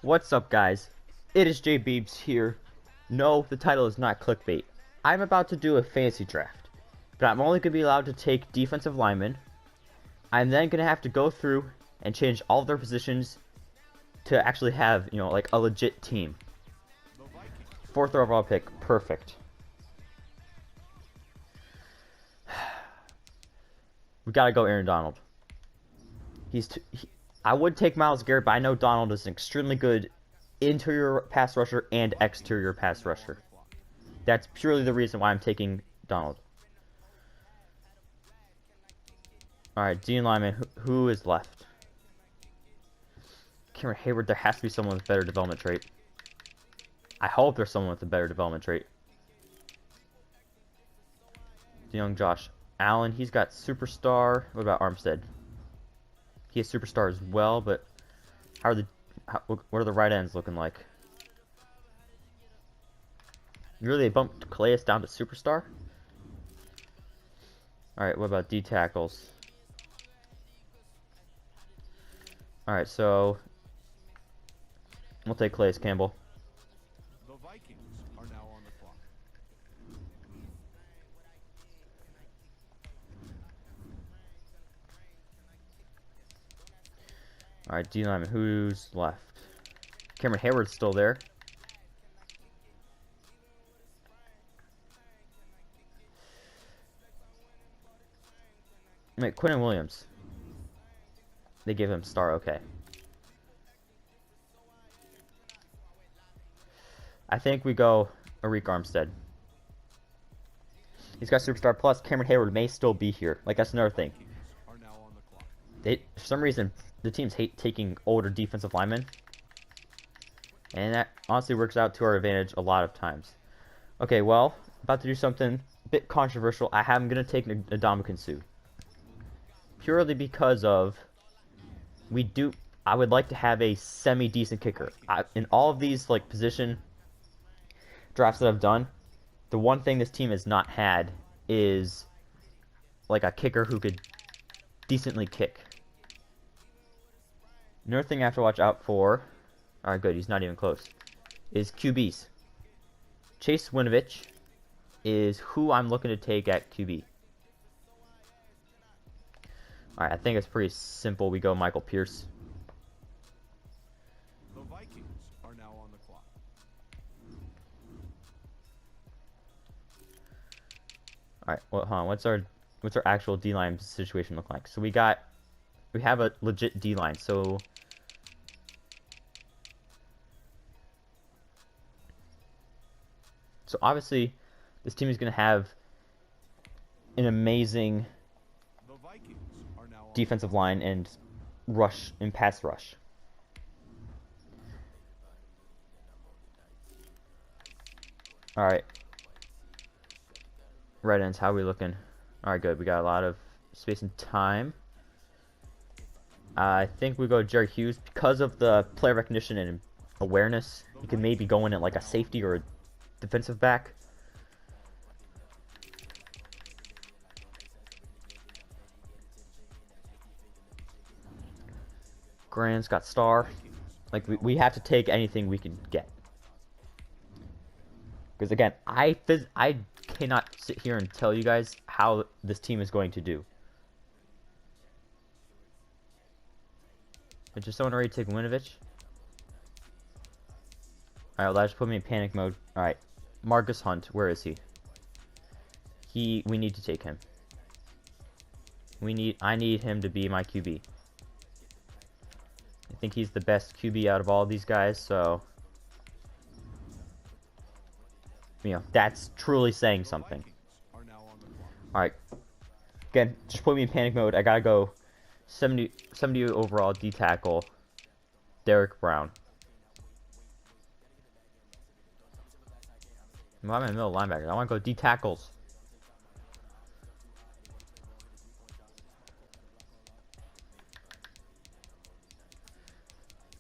What's up, guys? It is JBeebs here. No, the title is not clickbait. I'm about to do a fantasy draft, but I'm only going to be allowed to take defensive linemen. I'm then going to have to go through and change all of their positions to actually have, like a legit team. Fourth overall pick, perfect. We gotta go Aaron Donald. I would take Myles Garrett, but I know Donald is an extremely good interior pass rusher and exterior pass rusher. That's purely the reason why I'm taking Donald. Alright, Dean Lyman, who is left? Cameron Hayward, there has to be someone with a better development trait. I hope there's someone with a better development trait. The young Josh Allen, he's got superstar. What about Armstead? He has superstar as well, but what are the right ends looking like? Really, they bumped Calais down to superstar? Alright, what about D tackles? Alright, so we'll take Calais Campbell. The Vikings are now on the clock. Alright, D lineman, who's left? Cameron Hayward's still there. Wait, Quinton Williams. They gave him star, okay. I think we go Arik Armstead. He's got superstar plus. Cameron Hayward may still be here. Like, that's another thing. Are now on the clock. For some reason, the teams hate taking older defensive linemen. And that honestly works out to our advantage a lot of times. Okay, well, about to do something a bit controversial. I'm going to take Ndamukong Suh. Purely because of I would like to have a semi-decent kicker. In all of these like position drafts that I've done, the one thing this team has not had is like a kicker who could decently kick. Another thing I have to watch out for, alright good, he's not even close, is QBs. Chase Winovich is who I'm looking to take at QB. Alright, I think it's pretty simple. We go Michael Pierce. The Vikings are now on the clock. Alright, well, hold on. What's our actual D-line situation look like? So we have a legit D-line, so obviously this team is going to have an amazing defensive line and rush and pass rush. Alright. Right ends, how are we looking? Alright, good. We got a lot of space and time. I think we go Jerry Hughes because of the player recognition and awareness. He could maybe go in at like a safety or a defensive back. Grant's got star. Like, we have to take anything we can get. Because again, I cannot sit here and tell you guys how this team is going to do. Is just someone ready to take Winovich? Alright, well, that just put me in panic mode. Alright. Marcus Hunt, where is he? We need to take him. I need him to be my QB. I think he's the best QB out of all these guys, so that's truly saying something. Alright. Again, just put me in panic mode. I gotta go 70 overall D tackle, Derek Brown. I'm in the middle of linebacker. I want to go D tackles.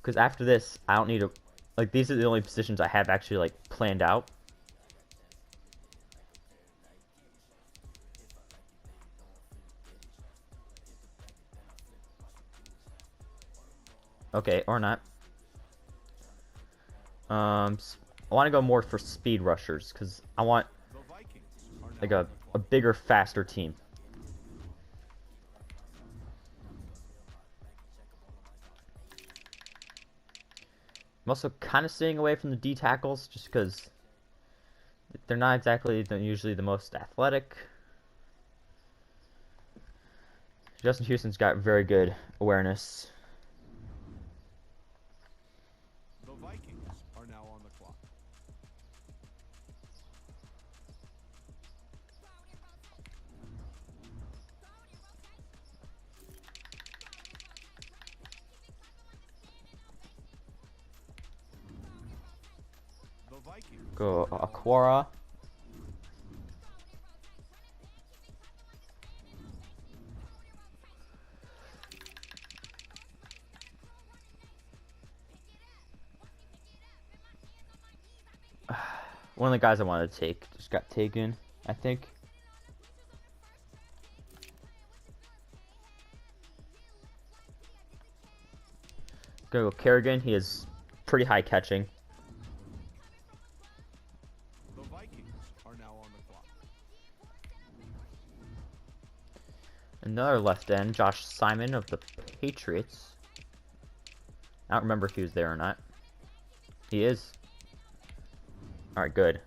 Because after this, I don't need to, like, these are the only positions I have actually, like, planned out. Okay, or not. I want to go more for speed rushers because I want The Vikings are now like on a the clock. bigger, faster team. I'm also kind of staying away from the D tackles just because they're not exactly usually the most athletic. Justin Houston's got very good awareness. The Vikings are now on the clock. The Vikings Go are now on the Aquara. One of the guys I wanted to take just got taken, I think. Gonna go Kerrigan. He is pretty high catching. The Vikings are now on the clock. Another left end, Josh Simon of the Patriots. I don't remember if he was there or not. He is. Alright, good.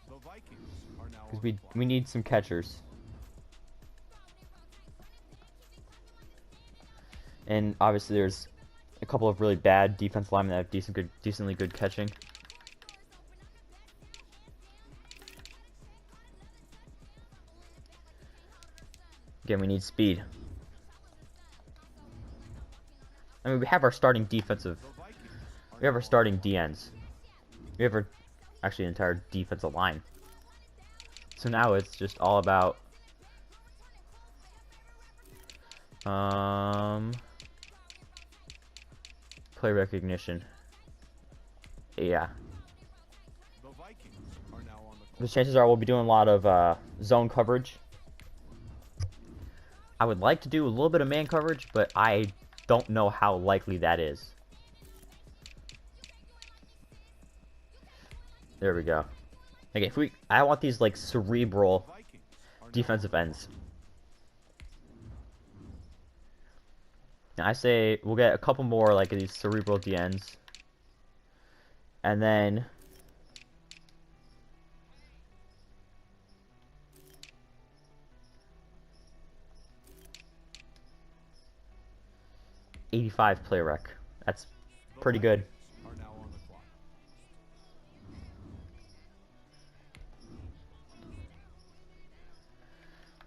The Vikings are now Because on the clock. we need some catchers. And obviously there's a couple of really bad defense linemen that have decently good catching. Again, we need speed. I mean, we have our starting defensive. The Vikings are We have now our on starting the clock. DNs. We have our actually an entire defensive line. So now it's just all about play recognition. Yeah. The Vikings are now on the The clock. chances are we'll be doing a lot of zone coverage. I would like to do a little bit of man coverage, but I don't know how likely that is. There we go. Okay, I want these like cerebral The Vikings are now defensive on the ends. Now, I say we'll get a couple more like these cerebral DNs, and then '85 play rec. That's The pretty good. Vikings are now on the clock.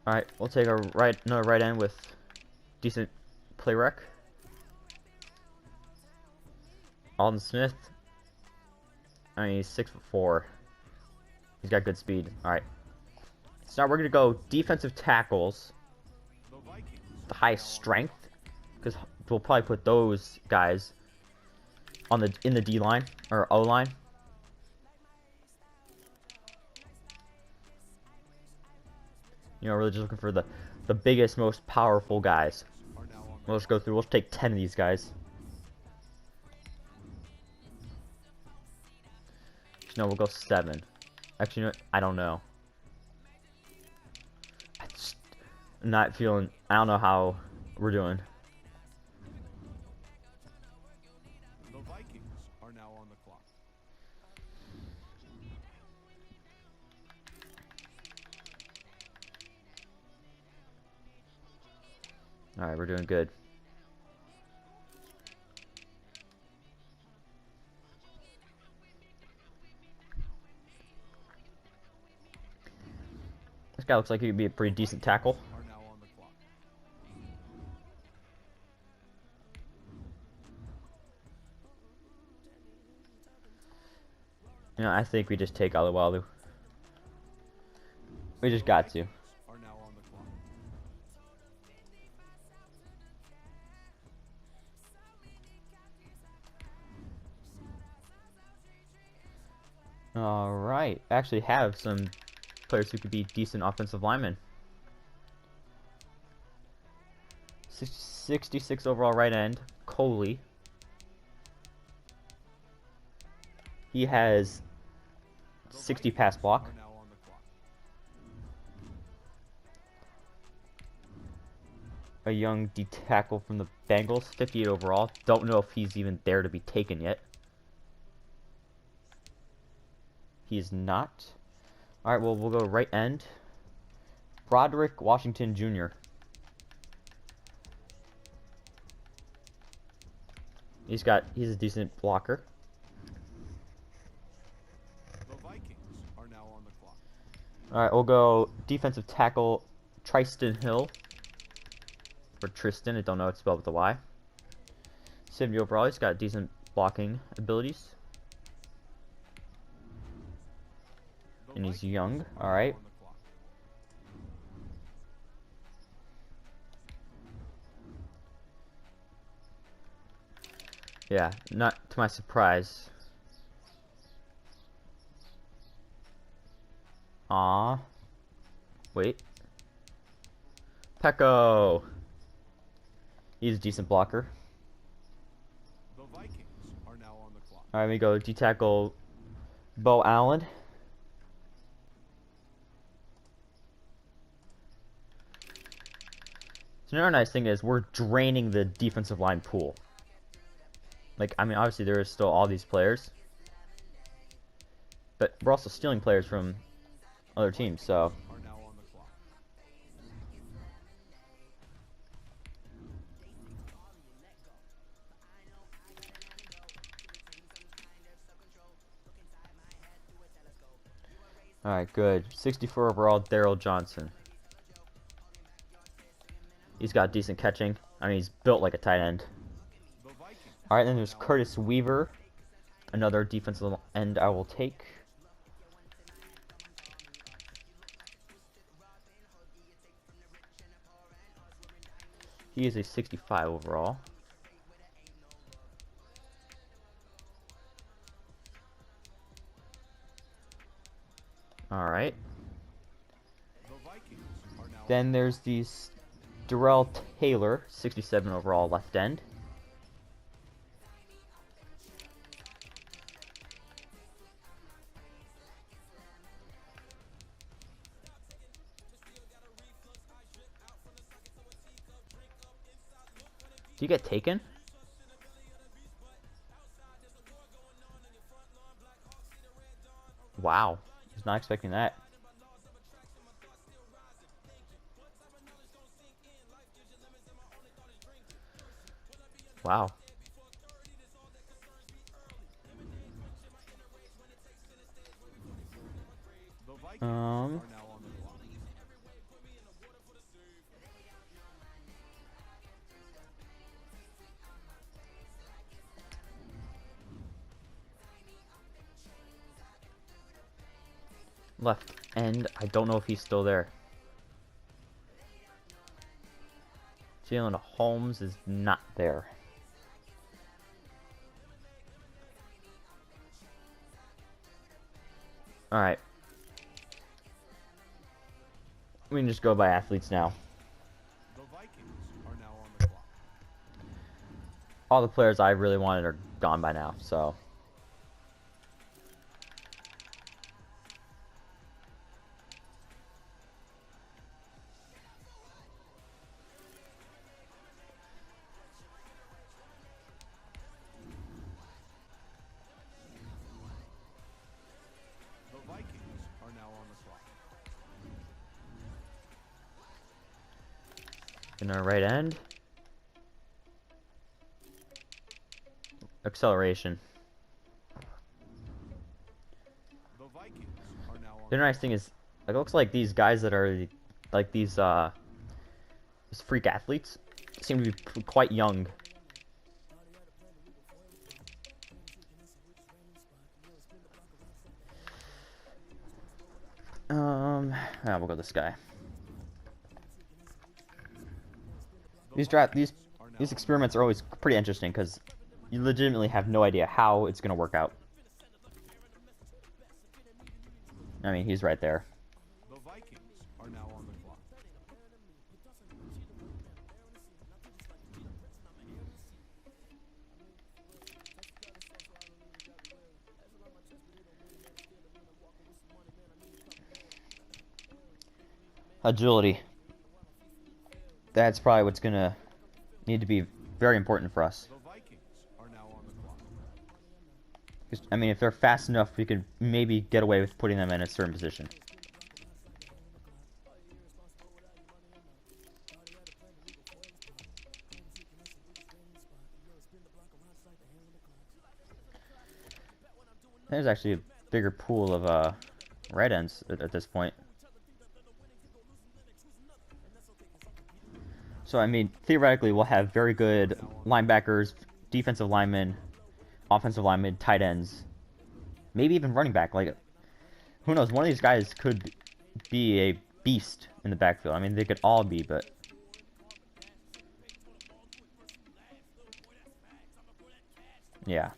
All right, we'll take another right end with decent play rec. Alden Smith. I mean, he's 6'4". He's got good speed. All right. So now we're gonna go defensive tackles, The Vikings the are highest now on the strength, clock. because we'll probably put those guys on in the D line or O line. You know, really just looking for the biggest, most powerful guys. Are now on the We'll just clock. go through. We'll just take 10 of these guys. No, we'll go 7. Actually, you know what? I don't know. I just I'm not feeling. I don't know how we're doing. The Vikings are now on the clock. All right, we're doing good. This guy looks like he could be a pretty decent tackle. Are now on the clock. You know, I think we just take Aluwalu. We just got to. Are now on the clock. All right, actually have some players who could be decent offensive linemen. 66 overall right end, Coley. He has The 60 Vikings pass block. are now on the clock. A young D tackle from the Bengals, 58 overall. Don't know if he's even there to be taken yet. He's not. Alright, well, we'll go right end. Broderick Washington Jr. He's a decent blocker. The Vikings are now on the clock. Alright, we'll go defensive tackle Tristan Hill. Or Tristan, I don't know, it's spelled with a Y. 70 overall, he's got decent blocking abilities. The And he's Vikings young, are now alright. on the clock. Yeah, not to my surprise. Ah, wait. Pecco! He's a decent blocker. The Vikings are now on the clock. Alright, we go D-tackle Bo Allen. So another nice thing is we're draining the defensive line pool. Like, I mean, obviously there is still all these players. But we're also stealing players from other teams, so... Are now on the clock. Alright, good. 64 overall, Daryl Johnson. He's got decent catching. I mean, he's built like a tight end. The Vikings. Alright, then there's Curtis Weaver. Another defensive end I will take. He is a 65 overall. Alright. The Vikings are now Then there's these Darrell Taylor, 67 overall left end. Do you get taken? Wow. I was not expecting that. Wow. The Vikings are now on the clock. Left end. I don't know if he's still there. Jalen Holmes is not there. Alright. We can just go by athletes now. The Vikings are now on the clock. All the players I really wanted are gone by now, so... The Vikings are now on the clock. In our right end. Acceleration. The Vikings are now on The nice thing is, like, it looks like these guys that are, like, these freak athletes seem to be quite young. Yeah, we'll go this guy. These experiments are always pretty interesting because you legitimately have no idea how it's gonna work out. I mean, he's right there. The Vikings are now on the clock. Agility. That's probably what's gonna need to be very important for us. The Vikings are now on the clock. 'Cause, I mean, if they're fast enough, we could maybe get away with putting them in a certain position. There's actually a bigger pool of red ends at this point. So, I mean, theoretically, we'll have very good linebackers, defensive linemen, offensive linemen, tight ends, maybe even running back. Like, who knows? One of these guys could be a beast in the backfield. I mean, they could all be, but yeah.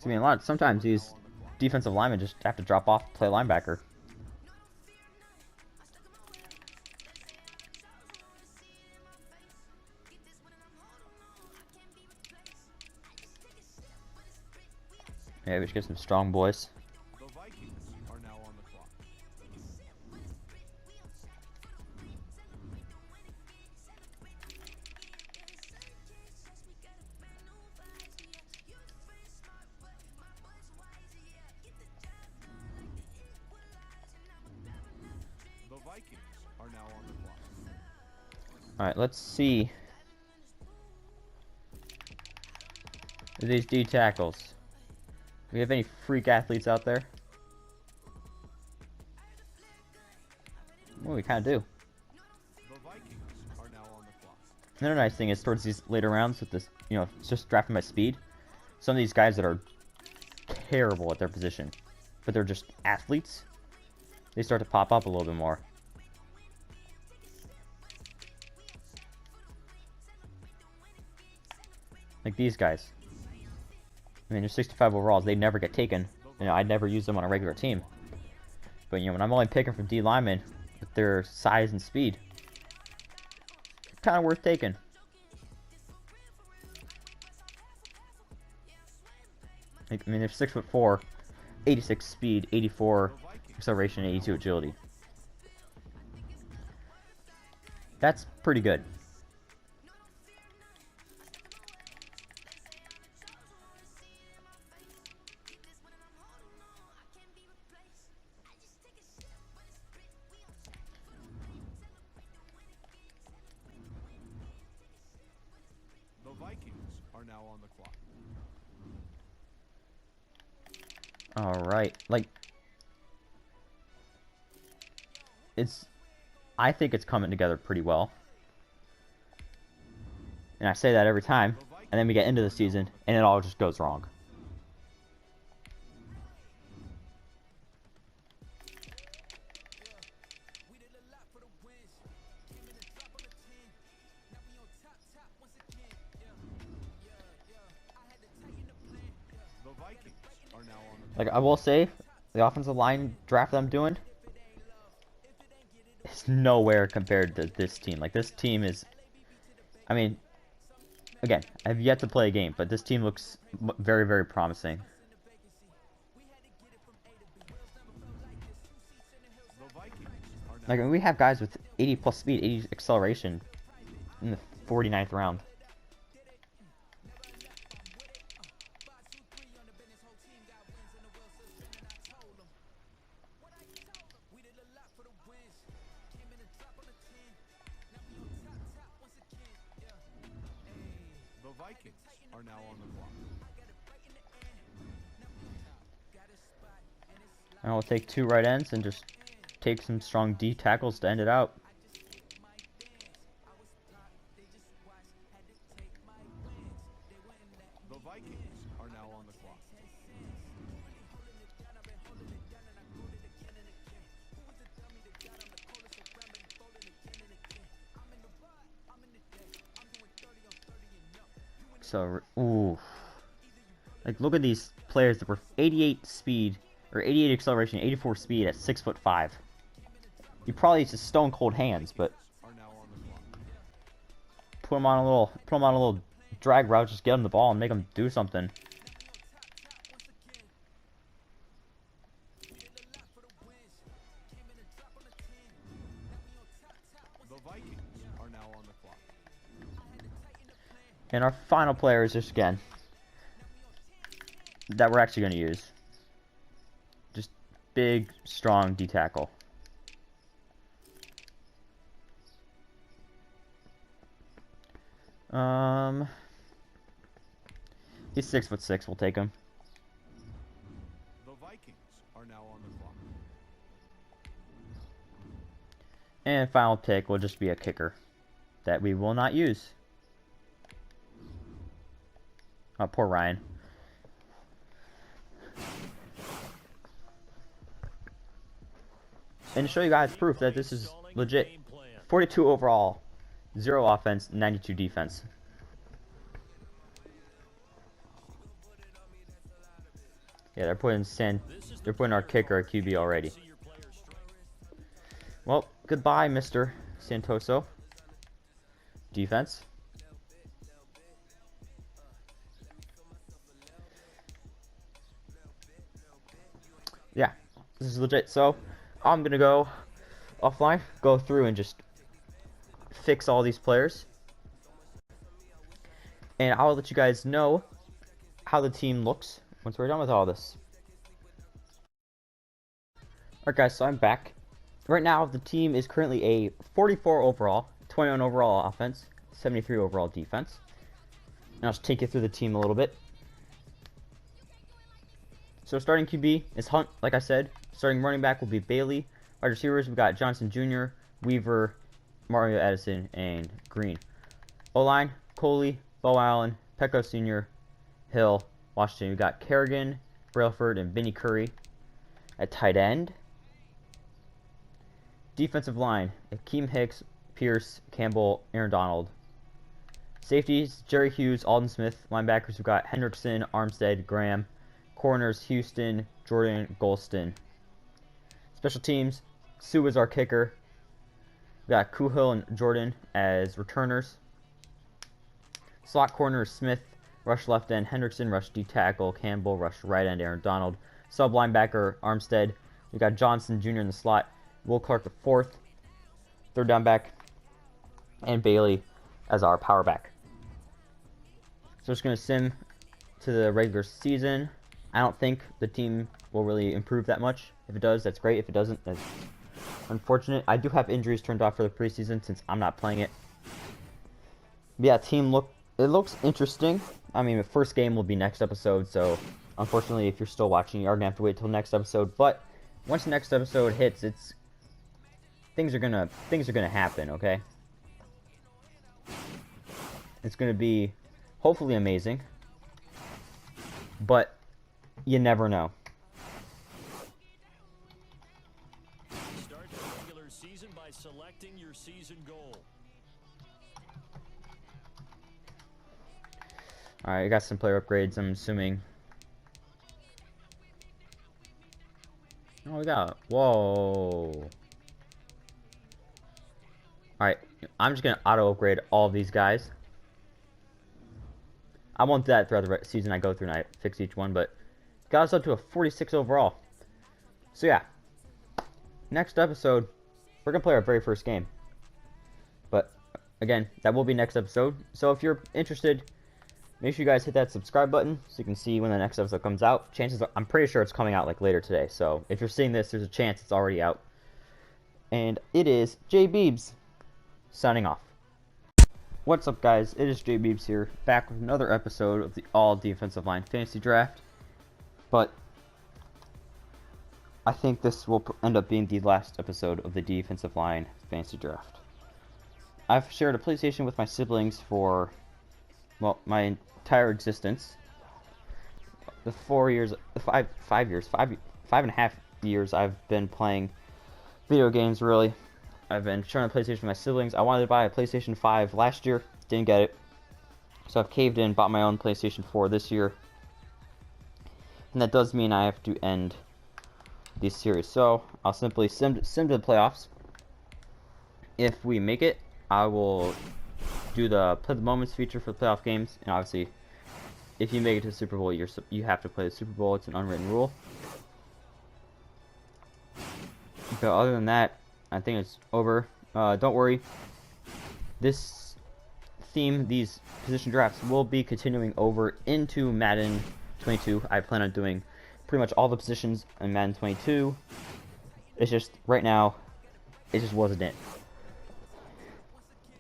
I mean, sometimes these defensive linemen just have to drop off to play linebacker. Yeah, we should get some strong boys. The Vikings are now on the clock. The Vikings are now on the clock. Alright, let's see. These D tackles. Do we have any freak athletes out there? Well, we kind of do. The Vikings are now on the clock. Another nice thing is towards these later rounds with this, you know, it's just drafting by speed. Some of these guys that are terrible at their position, but they're just athletes, they start to pop up a little bit more. Like these guys. I mean, they're 65 overalls. They never get taken. You know, I'd never use them on a regular team. But, you know, when I'm only picking from D linemen with their size and speed, kind of worth taking. Like, I mean, they're 6'4", 86 speed, 84 acceleration, 82 agility. That's pretty good. The Vikings are now on the clock. Alright, like, I think it's coming together pretty well. And I say that every time, and then we get into the season, and it all just goes wrong. The Vikings are now on the clock. Like, I will say, the offensive line draft that I'm doing is nowhere compared to this team. Like, this team is, I mean, again, I've yet to play a game, but this team looks very, very promising. The Vikings are now Like, I mean, we have guys with 80 plus speed, 80 acceleration in the 49th round. The Vikings are now on the clock. And I'll take 2 right ends and just take some strong D tackles to end it out. The Vikings are now on the clock. So, ooh. Like, look at these players that were 88 speed, or 88 acceleration, 84 speed at 6'5". You probably just stone cold hands, but Are now on the clock. put them on a little drag route, just get them the ball and make them do something. are now on the clock. And our final player is just again that we're actually going to use. Just big, strong D tackle. He's 6'6". We'll take him. The Vikings are now on the clock. And final pick will just be a kicker that we will not use. Oh, poor Ryan. And to show you guys proof that this is legit, 42 overall, 0 offense, 92 defense. Yeah, they're putting our kicker at QB already. Well, goodbye, Mr. Santoso. Defense. Yeah, this is legit. So, I'm gonna go offline, go through and just fix all these players. And I'll let you guys know how the team looks once we're done with all this. Alright guys, so I'm back. Right now, the team is currently a 44 overall, 21 overall offense, 73 overall defense. And I'll just take you through the team a little bit. So starting QB is Hunt, like I said. Starting running back will be Bailey. Wide receivers, we've got Johnson Jr., Weaver, Mario Edison, and Green. O-line, Coley, Bo Allen, Pecco Sr., Hill, Washington. We've got Kerrigan, Brailford, and Vinnie Curry. At tight end. Defensive line, Akeem Hicks, Pierce, Campbell, Aaron Donald. Safeties, Jerry Hughes, Alden Smith. Linebackers, we've got Hendrickson, Armstead, Graham. Corners, Houston, Jordan, Golston. Special teams, Sue is our kicker. We got Kuhil and Jordan as returners. Slot corner, Smith. Rush left end, Hendrickson. Rush D tackle, Campbell. Rush right end, Aaron Donald. Sub linebacker, Armstead. We got Johnson Jr. in the slot. Will Clark the fourth. Third down back. And Bailey as our power back. So just going to sim to the regular season. I don't think the team will really improve that much. If it does, that's great. If it doesn't, that's unfortunate. I do have injuries turned off for the preseason since I'm not playing it. But yeah, it looks interesting. I mean, the first game will be next episode, so unfortunately, if you're still watching, you are gonna have to wait till next episode. But once the next episode hits, things are gonna happen. Okay, it's gonna be hopefully amazing, but you never know. Start the regular season by selecting your season goal. Alright, I got some player upgrades, I'm assuming. Oh, we got... Whoa. Alright, I'm just gonna auto-upgrade all of these guys. I won't do that throughout the season I go through and I fix each one, but got us up to a 46 overall. So yeah, next episode, we're gonna play our very first game. But again, that will be next episode. So if you're interested, make sure you guys hit that subscribe button so you can see when the next episode comes out. Chances are, I'm pretty sure it's coming out like later today. So if you're seeing this, there's a chance it's already out. And it is J Beebs signing off. What's up, guys? It is J Beebs here, back with another episode of the All Defensive Line Fantasy Draft. But I think this will end up being the last episode of the Defensive Line Fantasy Draft. I've shared a PlayStation with my siblings for, well, my entire existence. The 5.5 years I've been playing video games, really. I've been sharing a PlayStation with my siblings. I wanted to buy a PlayStation 5 last year, didn't get it. So I've caved in, bought my own PlayStation 4 this year. And that does mean I have to end this series. So I'll simply sim to the playoffs. If we make it, I will do the Play the Moments feature for the playoff games. And obviously, if you make it to the Super Bowl, you have to play the Super Bowl. It's an unwritten rule. But other than that, I think it's over. Don't worry. this theme, these position drafts, will be continuing over into Madden 22. I plan on doing pretty much all the positions in Madden 22. It's just, right now, it just wasn't it.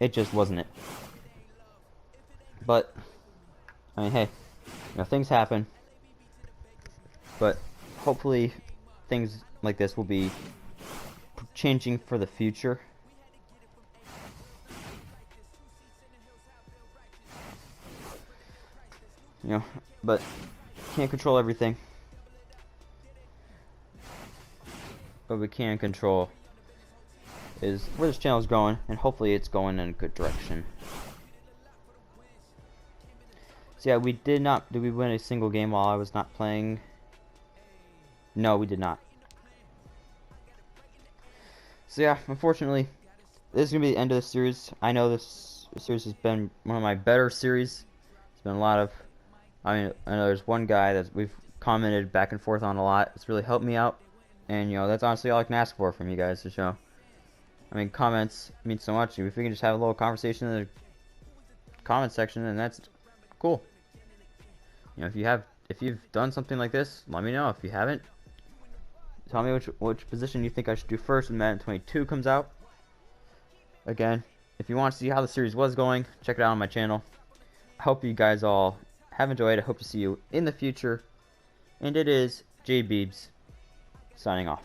It just wasn't it. But, I mean, hey, things happen. But, hopefully, things like this will be changing for the future. But can't control everything. What we can control is where this channel is going, and hopefully it's going in a good direction. So yeah, did we win a single game while I was not playing? No, we did not. So yeah, unfortunately, this is going to be the end of the series. I know this series has been one of my better series. It's been a lot of, I know there's one guy that we've commented back and forth on a lot. It's really helped me out. And, that's honestly all I can ask for from you guys to show. I mean, comments mean so much. If we can just have a little conversation in the comment section, then that's cool. If you've done something like this, let me know. If you haven't, tell me which position you think I should do first when Madden 22 comes out. Again, if you want to see how the series was going, check it out on my channel. I hope you guys all have enjoyed. I hope to see you in the future. And it is J Beebs signing off.